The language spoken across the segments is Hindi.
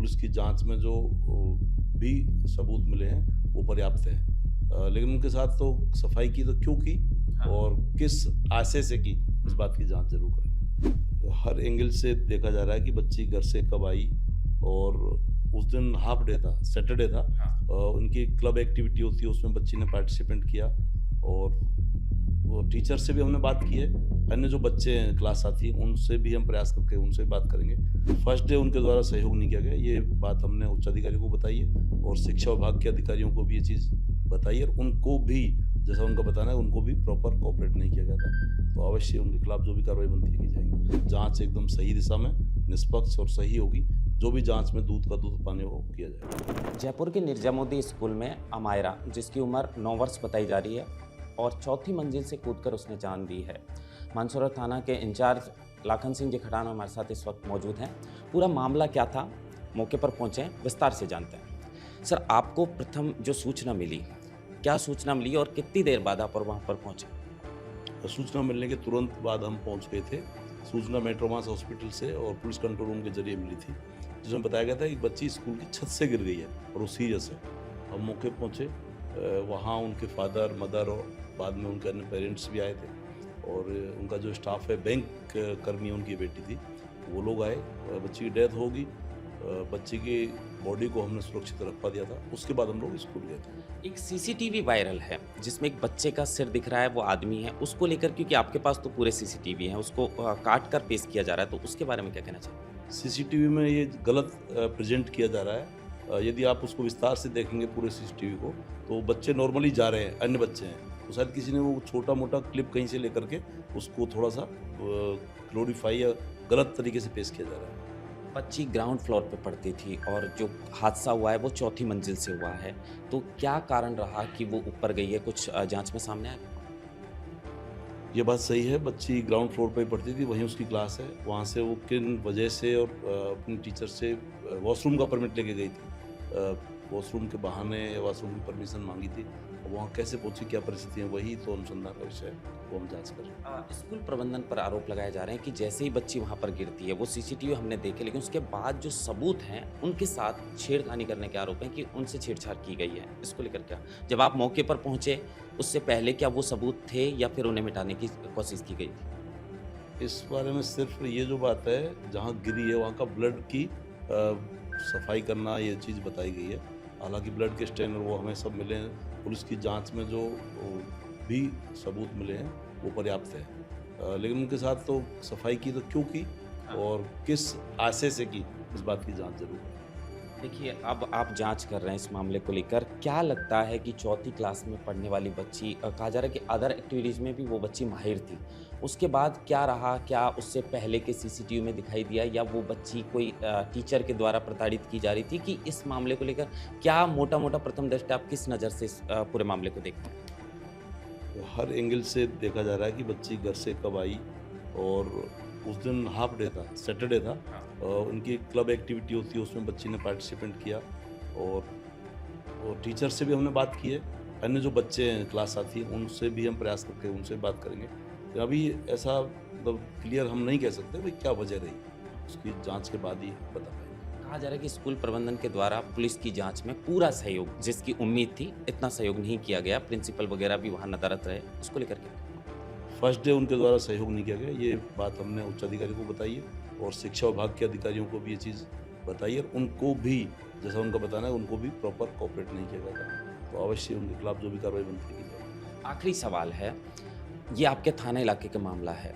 पुलिस की जांच में जो भी सबूत मिले हैं वो पर्याप्त हैं। लेकिन उनके साथ तो सफाई की तो क्यों की और किस आशय से की, इस बात की जांच जरूर करेंगे। हर एंगल से देखा जा रहा है कि बच्ची घर से कब आई, और उस दिन हाफ डे था, सैटरडे था। उनकी क्लब एक्टिविटी होती है, उसमें बच्ची ने पार्टिसिपेंट किया, और वो टीचर से भी हमने बात की है। अन्य जो बच्चे हैं क्लास साथी, उनसे भी हम प्रयास करके उनसे भी बात करेंगे। फर्स्ट डे उनके द्वारा सहयोग नहीं किया गया, ये बात हमने उच्च अधिकारी को बताई है, और शिक्षा विभाग के अधिकारियों को भी ये चीज़ बताई है, और उनको भी जैसा उनका बताना है, उनको भी प्रॉपर कोऑपरेट नहीं किया गया था। तो अवश्य उनके खिलाफ जो भी कार्रवाई बनती है की जाएगी। जाँच एकदम सही दिशा में, निष्पक्ष और सही होगी। जो भी जाँच में दूध का दूध पानी हो किया जाएगा। जयपुर के निर्जामुद्दीन स्कूल में अमायरा, जिसकी उम्र 9 वर्ष बताई जा रही है और चौथी मंजिल से कूदकर उसने जान दी है। मंदसौर थाना के इंचार्ज लाखन सिंह जी खटाना हमारे साथ इस वक्त मौजूद हैं। पूरा मामला क्या था, मौके पर पहुंचे, विस्तार से जानते हैं। सर, आपको प्रथम जो सूचना मिली, क्या सूचना मिली और कितनी देर बाद आप वहाँ पर पहुंचे? सूचना मिलने के तुरंत बाद हम पहुंच गए थे। सूचना मेट्रोमास हॉस्पिटल से और पुलिस कंट्रोल रूम के जरिए मिली थी, जिसमें बताया गया था कि बच्ची स्कूल की छत से गिर गई है और वो सीरियस है। हम मौके पर पहुँचे, वहाँ उनके फादर, मदर और बाद में उनके अन्य पेरेंट्स भी आए थे, और उनका जो स्टाफ है, बैंक कर्मी उनकी बेटी थी, वो लोग आए। बच्ची की डेथ होगी, बच्ची की बॉडी को हमने सुरक्षित रखवा दिया था। उसके बाद हम लोग स्कूल गए थे। एक सीसीटीवी वायरल है जिसमें एक बच्चे का सिर दिख रहा है, वो आदमी है, उसको लेकर, क्योंकि आपके पास तो पूरे सीसीटीवी हैं, उसको काट कर पेश किया जा रहा है, तो उसके बारे में क्या कहना चाहिए? सीसीटीवी में ये गलत प्रेजेंट किया जा रहा है। यदि आप उसको विस्तार से देखेंगे पूरे सीसीटीवी को, तो बच्चे नॉर्मली जा रहे हैं, अन्य बच्चे हैं, तो शायद किसी ने वो छोटा मोटा क्लिप कहीं से लेकर के उसको थोड़ा सा ग्लोरीफाई या गलत तरीके से पेश किया जा रहा है। बच्ची ग्राउंड फ्लोर पे पढ़ती थी और जो हादसा हुआ है वो चौथी मंजिल से हुआ है, तो क्या कारण रहा कि वो ऊपर गई है? कुछ जांच में सामने आया? ये बात सही है, बच्ची ग्राउंड फ्लोर पे ही पढ़ती थी, वहीं उसकी क्लास है। वहाँ से वो किन वजह से और अपनी टीचर से वॉशरूम का परमिट लेके गई थी। वॉशरूम के बहाने या वॉशरूम की परमिशन मांगी थी। वहाँ कैसे पहुंची, क्या परिस्थिति है, वही तो अनुसंधान का विषय है, वो हम जांच कर रहे हैं। स्कूल प्रबंधन पर आरोप लगाए जा रहे हैं कि जैसे ही बच्ची वहां पर गिरती है, वो सीसीटीवी हमने देखे, लेकिन उसके बाद जो सबूत हैं उनके साथ छेड़खानी करने के आरोप हैं कि उनसे छेड़छाड़ की गई है। इसको लेकर क्या, जब आप मौके पर पहुंचे उससे पहले क्या वो सबूत थे या फिर उन्हें मिटाने की कोशिश की गई थी? इस बारे में सिर्फ ये जो बात है, जहाँ गिरी है वहाँ का ब्लड की सफाई करना, ये चीज़ बताई गई है। हालांकि ब्लड के स्टेन वो हमें सब मिले हैं। पुलिस की जांच में जो भी सबूत मिले हैं वो पर्याप्त है। लेकिन उनके साथ तो सफाई की तो क्यों की और किस आशय से की, इस बात की जांच जरूर है। देखिए, अब आप जांच कर रहे हैं इस मामले को लेकर, क्या लगता है कि चौथी क्लास में पढ़ने वाली बच्ची, कहा जा रहा है कि अदर एक्टिविटीज़ में भी वो बच्ची माहिर थी, उसके बाद क्या रहा? क्या उससे पहले के सीसीटीवी में दिखाई दिया, या वो बच्ची कोई टीचर के द्वारा प्रताड़ित की जा रही थी? कि इस मामले को लेकर क्या मोटा मोटा प्रथम दृष्टया आप किस नज़र से इस पूरे मामले को देखते हैं? तो हर एंगल से देखा जा रहा है कि बच्ची घर से कब आई, और उस दिन हाफ डे था, सैटरडे था। उनकी क्लब एक्टिविटी होती है, उसमें बच्ची ने पार्टिसिपेंट किया, और टीचर से भी हमने बात की है। अन्य जो बच्चे हैं क्लास साथी, उनसे भी हम प्रयास करके उनसे बात करेंगे। तो अभी ऐसा मतलब क्लियर हम नहीं कह सकते भाई क्या वजह रही, उसकी जांच के बाद ही बता पाएंगे। कहा जा रहा है कि स्कूल प्रबंधन के द्वारा पुलिस की जांच में पूरा सहयोग, जिसकी उम्मीद थी, इतना सहयोग नहीं किया गया, प्रिंसिपल वगैरह भी वहाँ नदारद रहे, उसको लेकर के? फर्स्ट डे उनके द्वारा सहयोग नहीं किया गया, ये बात हमने उच्च अधिकारी को बताई है, और शिक्षा विभाग के अधिकारियों को भी ये चीज़ बताई है, और उनको भी जैसा उनका बताना है, उनको भी प्रॉपर कोऑपरेट नहीं किया गया था। तो अवश्य उनके खिलाफ जो भी कार्रवाई बनती है की जाएगी। आखिरी सवाल है, ये आपके थाना इलाके का मामला है,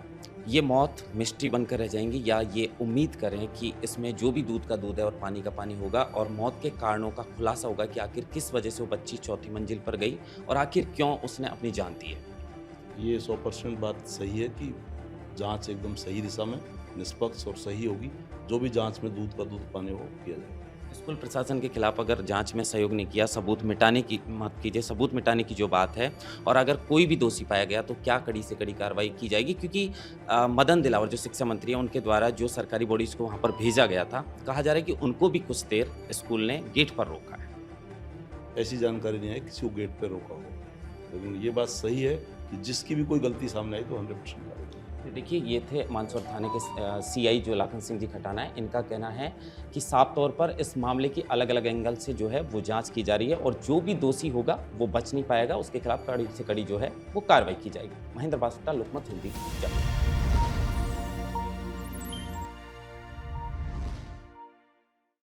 ये मौत मिस्ट्री बनकर रह जाएंगी, या ये उम्मीद करें कि इसमें जो भी दूध का दूध है और पानी का पानी होगा, और मौत के कारणों का खुलासा होगा कि आखिर किस वजह से वो बच्ची चौथी मंजिल पर गई और आखिर क्यों उसने अपनी जान दी है? ये 100% बात सही है कि जांच एकदम सही दिशा में, निष्पक्ष और सही होगी। जो भी जांच में दूध का दूध पानी हो किया जाएगा। स्कूल प्रशासन के खिलाफ अगर जांच में सहयोग नहीं किया, सबूत मिटाने की, माफ कीजिए, सबूत मिटाने की जो बात है, और अगर कोई भी दोषी पाया गया तो क्या कड़ी से कड़ी कार्रवाई की जाएगी? क्योंकि मदन दिलावर जो शिक्षा मंत्री हैं, उनके द्वारा जो सरकारी बॉडीज को वहाँ पर भेजा गया था, कहा जा रहा है कि उनको भी कुछ देर स्कूल ने गेट पर रोका है। ऐसी जानकारी नहीं है किसी को गेट पे रोका हो, लेकिन ये बात सही है कि जिसकी भी कोई गलती सामने आई तो 100% कार्रवाई। देखिए, ये थे मंदसौर थाने के सीआई जो लाखन सिंह जी खटाना है। इनका कहना है कि साफ तौर पर इस मामले की अलग-अलग एंगल से जो है वो जांच की जा रही है और जो भी दोषी होगा वो बच नहीं पाएगा, उसके खिलाफ कड़ी से कड़ी जो है वो कार्रवाई की जाएगी। महेंद्र बासुटा, लोकमत हिंदी, जयपुर।